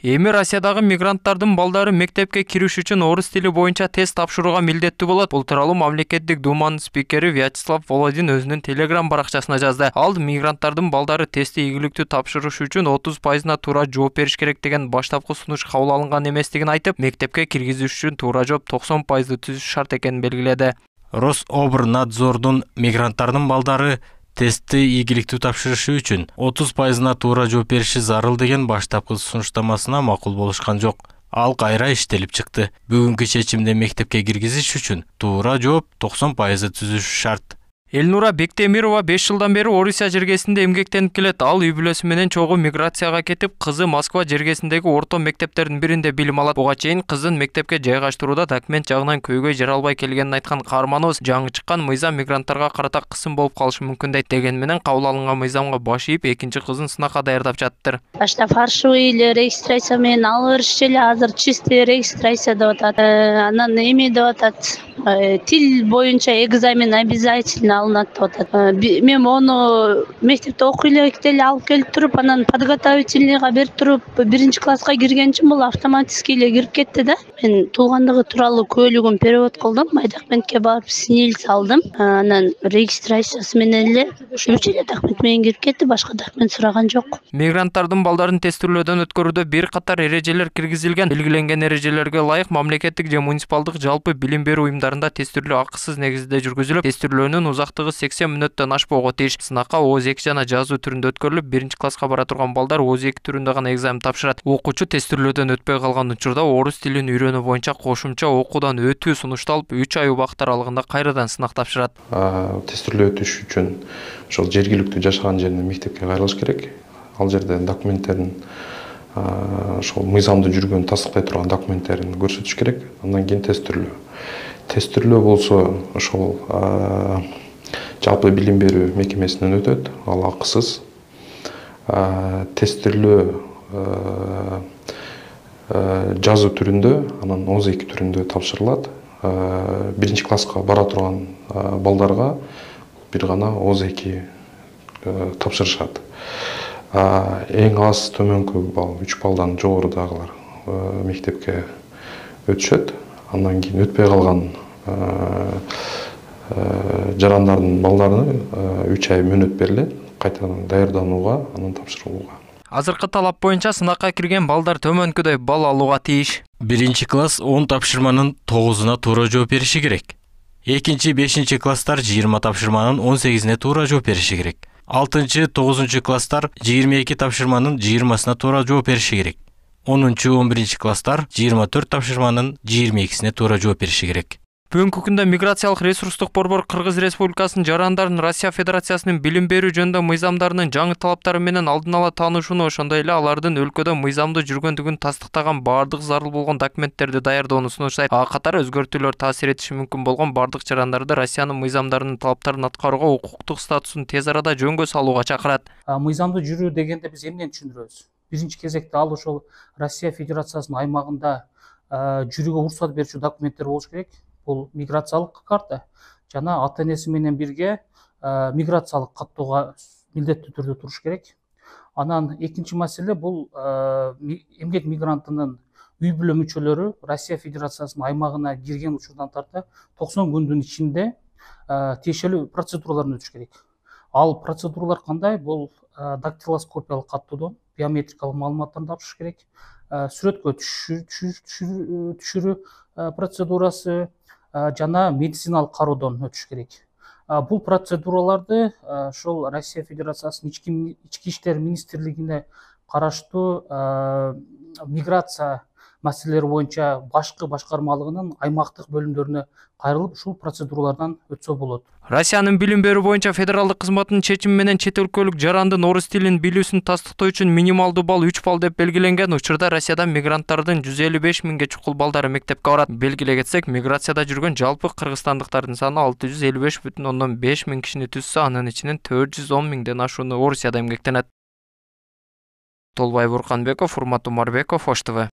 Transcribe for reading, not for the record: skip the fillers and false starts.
Эми Россиядагы мигранттардын балдары мектепке кириш үчүн орус тили боюнча тест тапшырууга милдеттүү болот. Бул тууралуу мамлекеттик думанын спикери Вячеслав Володин өзүнүн Telegram баракчасына жазды. Ал мигранттардын балдары тестти ийгиликтүү тапшырыш үчүн 30%на туура жооп бериш керек деген баштапкы сунуш кабыл алынган эместигин айтып, мектепке киргизиш үчүн туура жооп 90% түзүш шарт экенин белгиледи. Рособорнадзордун мигранттардын балдары тестти ийгиликтүү тапшырышы үчүн 30%на туура жооп бериши зарыл деген баштапкы сунуштамасына макул болушкан жок. Ал кайра иштелип чыкты. Бүгүнкү чечимде мектепке киргизиш үчүн туура жооп 90% түзүш шарт. Элнура Бектемирова 5 жылдан бери Орусия жергесинде эмгектенип келет. Ал үй бүлөсү менен чогуу миграцияга кетип, кызы Москва жергесиндеги орто мектептердин биринде билим алат. Буга чейин кызын мектепке жайгаштырууда документ жагынан көйгөй жара албай келгенин айткан каарманыбыз жаңы чыккан мыйзам мигранттарга карата кысым болуп калышы мүмкүн дейт. Деген менен кабыл алынган мыйзамга баш ийип, экинчи кызын сынакка даярдап жатыптыр. Башта фаршуй эле регистрация менен алып беришчү эле, азыр чистый регистрация деп атат. Анан эме деп атат. Тил боюнча экзамен обязательно алынат деп атат. Мен ону мектепте окуй элек алып келип туруп, анан подготовительныйга берип туруп, 1-класска киргенчи бул автоматически эле кирип кетти да. Мен туугандыгы тууралуу куөлүгүн перевод кылдым, документке барып снилс алдым. Анан регистрациясы менен эле ушунча эле документ менен кирип кетти, башка документ сураган жок. Мигранттардын балдарын тестирлөөдөн өткөрүүдө бир катар эрежелер киргизилген. Белгиленген эрежелерге ылайык мамлекеттик же муниципалдык жалпы билим берүү уюмдарында тестирлөө акысыз негизде жүргүзүлүп, тестирлөөнүн узактыгы 80 мүнөттөн ашпоого тийиш. Сынакка ооз-2 жана жазуу түрүндө өткөрүлүп, 1-класска бара турган балдар ооз-2 түрүндө гана экзамен тапшырат. Окуучу тестирлөөдөн өтпөй калган учурда орус тилин үйрөнүү боюнча кошумча окуудан өтүү сунушталып, 3 ай убакыт аралыгында кайрадан сынак тапшырат. Тестирлөө өтүш үчүн ошол жергиликтүү жашаган жерине мектепке кайрылыш керек. Ал жерде документтерин ошол мыйзамда жүргөн тастыктай турган документтерин көрсөтүш керек. Андан кийин тестирлөө. Тестирлөө болсо ошол жалпы билим берүү мекемесинен өтөт, ал акысыз. Тестирлөө жазуу түрүндө, анан ооз-2 түрүндө тапшырылат. 1-класска бара турган балдарга бир гана ооз-2 тапшырышат. Эң аз төмөнкү балл 3 баллдан жогорудагылар мектепке өтүшөт. Андан кийин өтпөй калган жарандардын балдарына 3 ай мөөнөт берилет, кайтадан даярданууга, анан тапшырууга. Азыркы талап боюнча сынакка кирген балдар төмөнкүдөй балл алууга тийиш. 1-класс 10 тапшырманын 9-уна туура жооп бериши керек. 2-5 класстар 20 тапшырманын 18-ине туура жооп бериши керек. 6-9 класстар 22 тапшырманын 20-сына туура жооп бериши керек. 10-11 класстар 24 тапшырманын 22-сине туура жооп бериши керек. Бүгүнкү күндө Миграциялык ресурстук борбор Кыргыз Республикасынын жарандарын Россия Федерациясынын билим берүү жөнүндө мыйзамдарынын жаңы талаптары менен алдын ала таанышууну, ошондой эле алардын өлкөдө мыйзамдуу жүргөндүгүн тастыктаган баардык зарыл болгон документтерди даярдоону сунуштайт. Ага катар өзгөртүүлөр таасир этиши мүмкүн болгон баардык жарандарды Россиянын мыйзамдарынын талаптарын аткарууга, укуктук статусун тез арада жөнгө салууга чакырат. Мыйзамдуу жүрүү дегенде биз эмнени түшүндүрөбүз? Биринчи кезекте ал ошол Россия Федерациясынын аймагында жүрүүгө уруксат берүүчү документтер болуш керек. Бул миграциялык карта жана ата-энеси менен бирге миграциялык каттоого милдеттүү түрдө туруш керек. Анан экинчи маселе бул эмгек мигрантынын үй бүлө мүчөлөрү Россия Федерациясынын аймагына кирген учурдан тарта 90 күндүн ичинде тиешелүү процедураларын өтүш керек. Ал процедуралар кандай? Бул дактилоскопиялык каттоодон биометрикалык маалыматтарды тапшырыш керек. Сүрөткө түшүрүү процедурасы жана медициналык кароодон өтүш керек. Бул процедураларды ошол Россия Федерациясынын ички иштер министрлигине караштуу миграция маселелери боюнча башкы башкармалыгынын аймактык бөлүмдөрүнө кайрылып, ушул процедуралардан өтсө болот. Россиянын билим берүү боюнча федералдык кызматынын чечими менен чет өлкөлүк жарандын орус тилин билүүсүн тастыктоо үчүн минималдуу балл 3 балл деп белгиленген. Учурда Россияда мигранттардын 155 миңге чукул балдары мектепке барат. Белгилей кетсек, миграцияда жүргөн жалпы кыргызстандыктардын саны 655,5 миң кишини түзсө, анын ичинен 410 миңден ашууну Орусияда эмгектенет. Толбай Бурканбеков, Урмат Умарбеков, Ош ТВ.